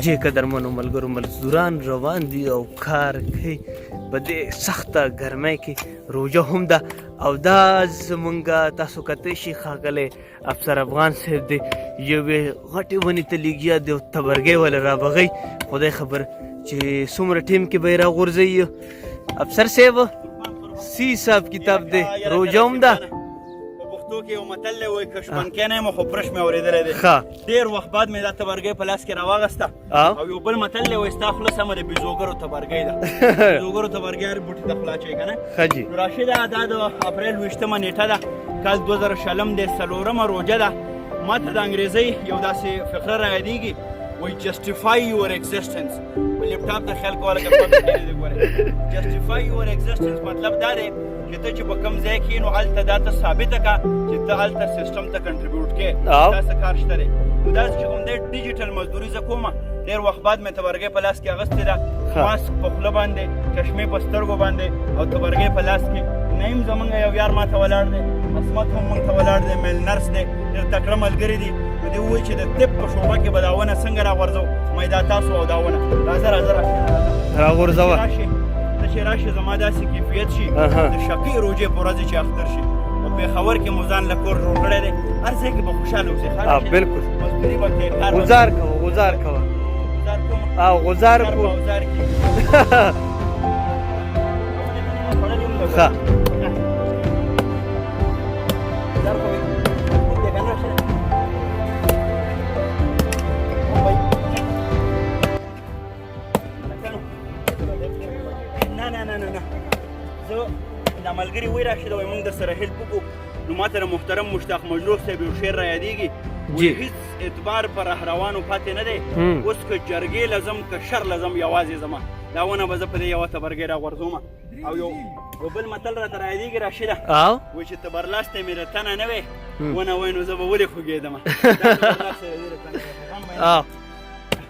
جې قدرمنو ملګرو مزدوران روان دي او کار کوي په دې سخته ګرمۍ کې روژه هم ده او دا زمونږ تاسو کتی شي ښاغلی افسر افغان صاحب دی یوې غټې ونې ته لګیا دی او تبرګۍ وله رابغی خدای خبر چې څومره ټیم کې به یې راغورځوي افسر صاحب سی حساب کتاب دی روژه هم ده پښتو کې یو متل دی وایي که شپنکی نه یم خو پرش مې اورېدلی دی ډېر وخت بعد مې دا تبرګۍ په لاس کې راواغسته او یو بل متل دی وایي ستا خوله سمه د بیزوګرو تبرګۍ ده بیزوګرو تبرګۍ هر بوټي ته خوله اچوي که نه نو راشده دا د اپریل 20مه نیټه ده کال 2000 دی 4مه روژه ده ما ته د انګریزۍ یو داسې فقره رایادېږي وایي جسټیفای یور ایگزسټنس په لیپټاپ ته خیال کوه لکه پته کېږي دی ګورې جسټیفای یور ایگزسټنس مطلب دا دی چې ته چې په کوم ځای کې نو هلته دا ته ثابته کړه چې ته هلته سیسټم ته کنټریبیوټ کړې دا څه کار شته دی نو داسې چې کوم دی ډیجیټل مزدوري زه کومه ډېر وخت بعد مې تبرګۍ په لاس کې اغوستې ده ماسک په خوله باندې چشمې په سترګو باندې او تبرګۍ په لاس کې نعیم زمونږ یو یار ما ته ولاړ دی عصمت هم مونږ ته ولاړ دی میل نرس دی ډېر تکړه ملګري دي نو دوی ووایي چې د طب په شعبه کې به دا ونه څنګه راغورځو ما دا تاسو او دا ونه راځه راځه راغورځوه چې راشي زما داسې کیفیت شي د شقي روژې په ورځې چې اختر شي په پېښور کې مو ځان له کور جوړ کړی دی هر ځای کې به خوشحاله اوسې بالکل مزدوري به کوې کار غزار کوه غزار کوه غزار کوم او غزار کار کو به اوزار کړي ښه غزار کوئ دې کنه راشي زه دا ملګري وایي راشده وایي موږ در سره هیلپ وکړو نو ما ته د محترم مشتاق مجلوح صاحب یو شعر را یادېږي وایي هېڅ اعتبار په رهروانو پاتې نه دی اوس که جرګې لزم که شر لزم یوازې زما دا ونه به زه په دې یوه تبرګۍ راغورځوم او یو بل متل راته را یادېږي راشده وایي چې ته برلاستی مې د تنه نه وې ونه وایي نو زه به ولې خوږېدمه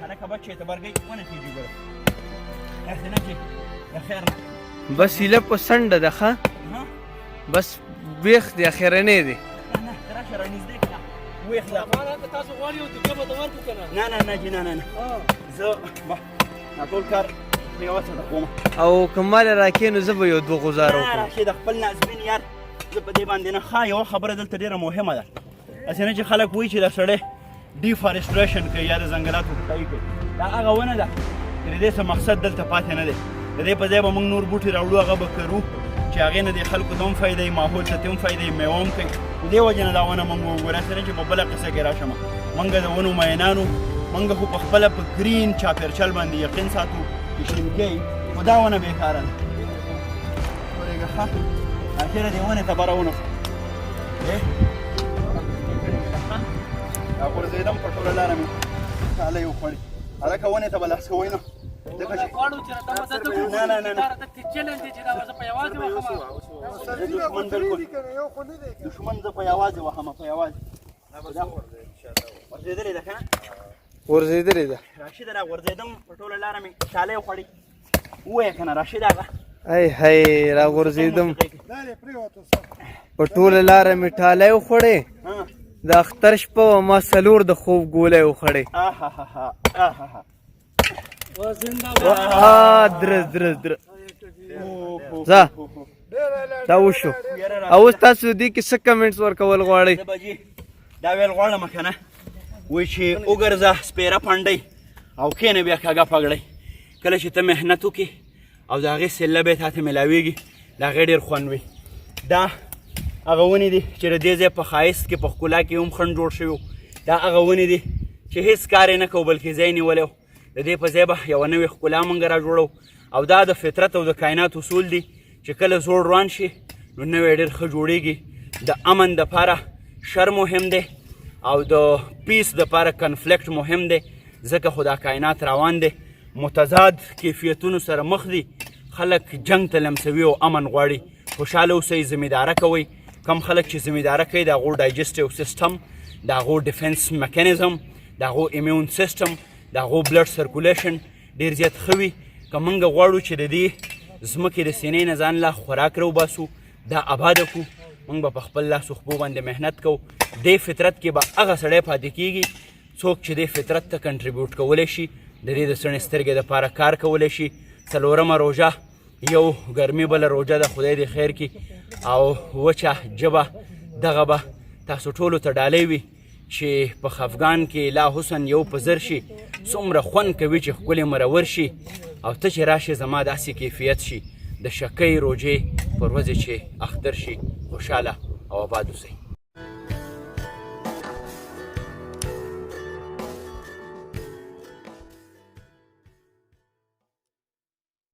هلکه بچې تبرګۍ ونه کېږي ګوره داسې نه چې د خیر نه بس هیله په سنډه ده ښه بس ویښ دی اخرنی دی نه راشه رانږدې کړه ویښ ده نه نه نه جي نه نه نه زه دا ټول کار په یوه څه کوم او که ما له راکې نو زه به یو دوه غزاره نه وکړم راشي د خپل نازمین یار زه په دې باندې نه ښه یوه خبره دلته ډېره مهمه ده هسې نه چې خلک وایي چې دا سړی ډیفارسټریشن کوي یا د ځنګلاتو کټایي کوي دا هغه ونه ده چې د دې څه مقصد دلته پاتې نه دی د دې په ځای به موږ نور بوټي راوړو هغه به کرو چې هغې نه د خلکو ته هم فایده وي ماحول ته هم فایده وي میوه هم کوي د دې وجې نه دا ونه موږ وګورو هسې نه چې په بله قصه کې راشم موږ د ونو مینانو موږ خو په خپله په ګرین چاپېرچل باندې یقین ساتو چې شیمکۍ خو دا ونه بېکاره ده ورېږه ښه اخره دې ونې ته به راونه راغورځېدم په ټوله لاره مې کالی وخوړې هلکه ونې ته به لاس کوئ نه نه نه نه دشمن زه په یوازې وهم په یوازې ورځېدلې ده که نه ورځېدلې ده راشده راغورځېدم په ټوله لاره مې شالۍ وخوړې ووایه که نه راشده هغه ای هی راغورځېدم په ټوله لاره مې ټالی وخوړې د اختر شپه وه ما څلور د خوب ګولی وخوړې درز درز درز ځه دا وشو او اوس تاسو دې کې څه کمنټس ورکول غواړئ زه به جي دا ویل غواړم که نه وایي چې وګرځه سپېره پنډۍ او کښېنه بیا کږه پګړۍ کله چې ته محنت وکړې او د هغې سله به یې تا ته میلاویږي د هغې ډېر خوند وي دا هغه ونې دي چې د دې ځای په ښایست کې په ښکلا کې هم خنډ جوړ شوي دا هغه ونې دي چې هېڅ کار یې نه کوو بلکې ځای نیولی د دې په ځای به یوه نوې ښکلا موږ را جوړو او دا د فطرت او د کائنات اصول دي چې کله زوړ روان شي نو نوی ډېر ښه جوړیږي د امن دپاره شر مهم دی او د پیس دپاره کنفلیکټ مهم دی ځکه خو دا کائنات روان دی متضاد کیفیتونو سره مخ دي خلک جنګ ته لمسوي او امن غواړي خوشحاله اوسئ زمینداره کوئ کم خلک چې زمینداره کوي د هغو ډایجسټیو سیسټم د هغو ډیفنس میکانیزم د هغو امیون سیسټم د هغو بلډ سرکولیشن ډېر زیات ښه وي که موږ غواړو چې د دې ځمکې د سینې نه ځان له خوراک راوباسو دا آباده کړو موږ به په خپل لاسو خپو باندې محنت کوو دې فطرت کې به هغه سړی پاتې کېږي څوک چې دې فطرت ته کنټریبیوټ کولی شي د دې د سڼې سترګې دپاره کار کولی شي. څلورمه روژه یو ګرمي بله روژه ده، خدای دې خیر کړي. او وچه ژبه دغه به تاسو ټولو ته ډالۍ وي چې په خفګان کې لا حسن یو په زر شي، څومره خوند کوي چې ښکلې مرور شي. او ته چې راشې زما داسې کیفیت شي د شکۍ روژې پر ورځې چې اختر شي. خوشحاله او آباد اوسئ.